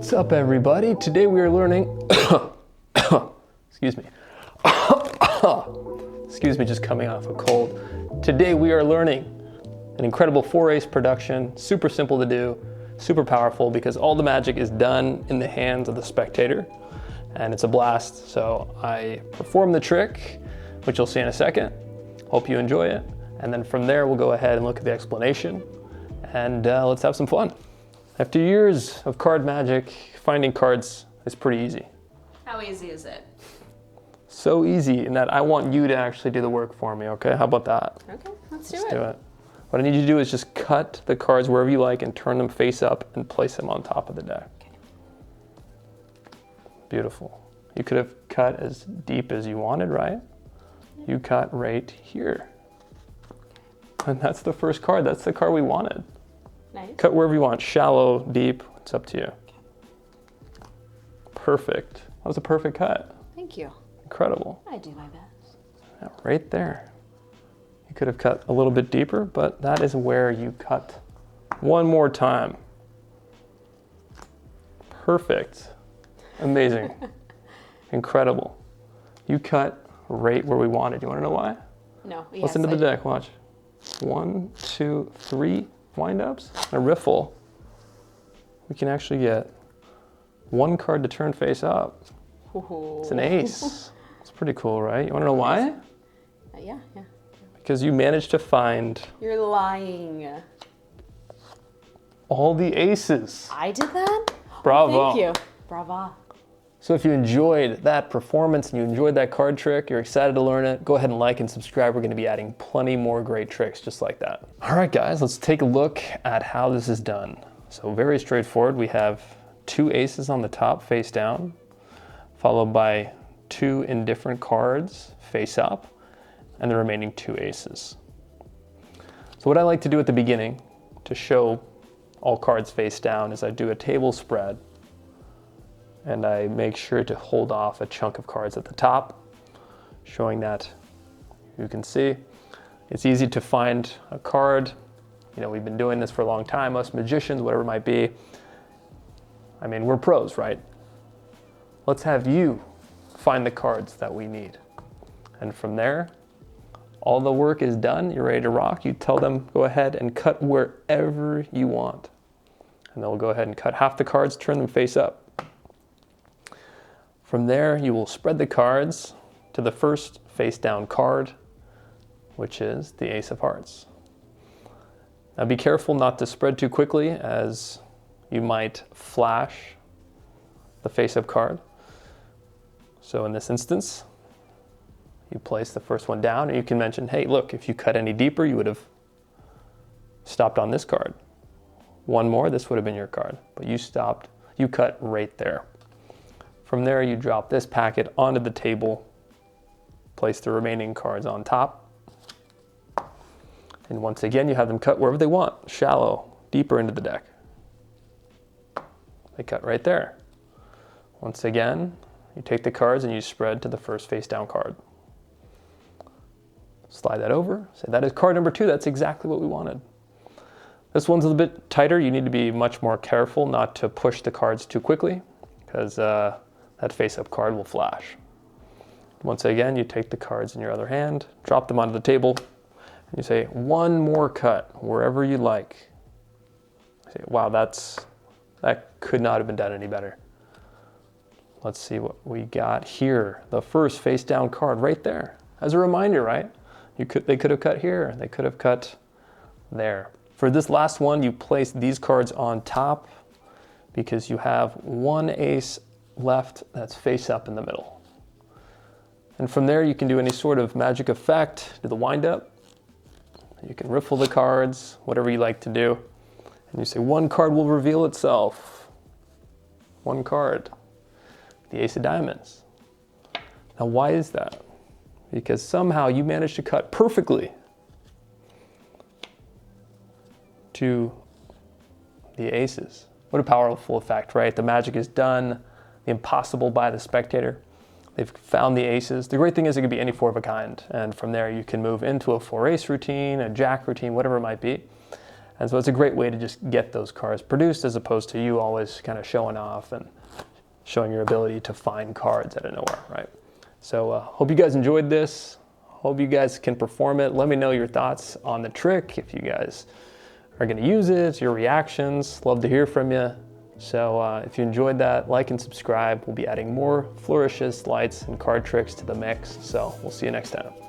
What's up, everybody? Today we are learning, excuse me, excuse me, just coming off a cold. Today we are learning an incredible 4-ace production, super simple to do, super powerful because all the magic is done in the hands of the spectator, and it's a blast. So I perform the trick, which you'll see in a second. Hope you enjoy it. And then from there, we'll go ahead and look at the explanation, and let's have some fun. After years of card magic, finding cards is pretty easy. How easy is it? So easy in that I want you to actually do the work for me, okay? How about that? Okay, let's do Let's it. do it. What I need you to do is just cut the cards wherever you like and turn them face up and place them on top of the deck. Okay. Beautiful. You could have cut as deep as you wanted, right? You cut right here. And that's the first card. That's the card we wanted. Nice. Cut wherever you want, shallow, deep, it's up to you. Perfect. That was a perfect cut. Thank you. Incredible. I do my best. Yeah, right there. You could have cut a little bit deeper, but that is where you cut. One more time. Perfect. Amazing. Incredible. You cut right where we wanted. You want to know why? No. Listen to the deck, watch. 1, 2, 3 wind-ups, a riffle. We can actually get one card to turn face up. Ooh. It's an ace. It's pretty cool, right? You want to know why? Yeah. Because you managed to find You're lying. all the aces. I did that? Bravo. Oh, thank you. Bravo. So if you enjoyed that performance and you enjoyed that card trick, you're excited to learn it, go ahead and like and subscribe. We're going to be adding plenty more great tricks just like that. All right, guys, let's take a look at how this is done. So very straightforward. We have 2 aces on the top face down, followed by 2 indifferent cards face up, and the remaining 2 aces. So what I like to do at the beginning to show all cards face down is I do a table spread, and I make sure to hold off a chunk of cards at the top, showing that you can see it's easy to find a card. You know, we've been doing this for a long time, us magicians, whatever it might be. I mean, we're pros, right? Let's have you find the cards that we need. And from there, all the work is done. You're ready to rock. You tell them, go ahead and cut wherever you want. And they'll go ahead and cut half the cards, turn them face up. From there, you will spread the cards to the first face down card, which is the Ace of Hearts. Now be careful not to spread too quickly, as you might flash the face up card. So in this instance, you place the first one down, and you can mention, hey, look, if you cut any deeper, you would have stopped on this card. One more, this would have been your card, but you stopped, you cut right there. From there, you drop this packet onto the table, place the remaining cards on top, and once again, you have them cut wherever they want, shallow, deeper into the deck. They cut right there. Once again, you take the cards and you spread to the first face down card. Slide that over, say that is card number 2, that's exactly what we wanted. This one's a little bit tighter. You need to be much more careful not to push the cards too quickly, because that face-up card will flash. Once again, you take the cards in your other hand, drop them onto the table, and you say, one more cut, wherever you like. You say, wow, that could not have been done any better. Let's see what we got here. The first face-down card right there. As a reminder, right? They could have cut here, they could have cut there. For this last one, you place these cards on top because you have one ace left that's face up in the middle. And from there, you can do any sort of magic effect, do the wind up. You can riffle the cards, whatever you like to do. And you say, one card will reveal itself. One card, the Ace of Diamonds. Now, why is that? Because somehow you managed to cut perfectly to the aces. What a powerful effect, right? The magic is done, the impossible by the spectator. They've found the aces. The great thing is it could be any 4 of a kind. And from there you can move into a 4-ace routine, a jack routine, whatever it might be. And so it's a great way to just get those cards produced as opposed to you always kind of showing off and showing your ability to find cards out of nowhere, right? So hope you guys enjoyed this. Hope you guys can perform it. Let me know your thoughts on the trick, if you guys are going to use it, your reactions. Love to hear from you. So if you enjoyed that, like and subscribe. We'll be adding more flourishes, lights, and card tricks to the mix. So we'll see you next time.